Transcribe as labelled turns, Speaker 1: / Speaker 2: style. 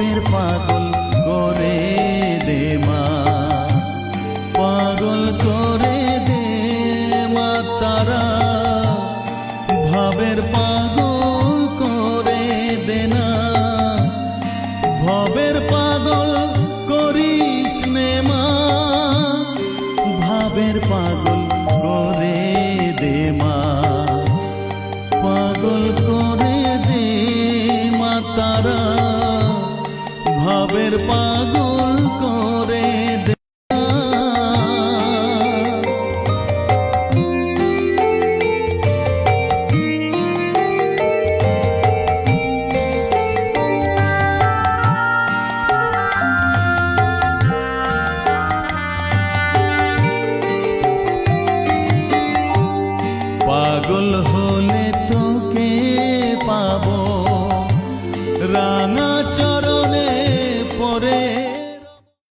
Speaker 1: ভাবের পাগল করে দে মা, পাগল করে দে মা তারা, ভাবের পাগল করে দে না, ভবের পাগল করিস নে মা, ভাবের পাগল করে দে মা, পাগল করে দে মা তারা, ভাবের পাগল করে দে। পাগল হলে তোকে পাবো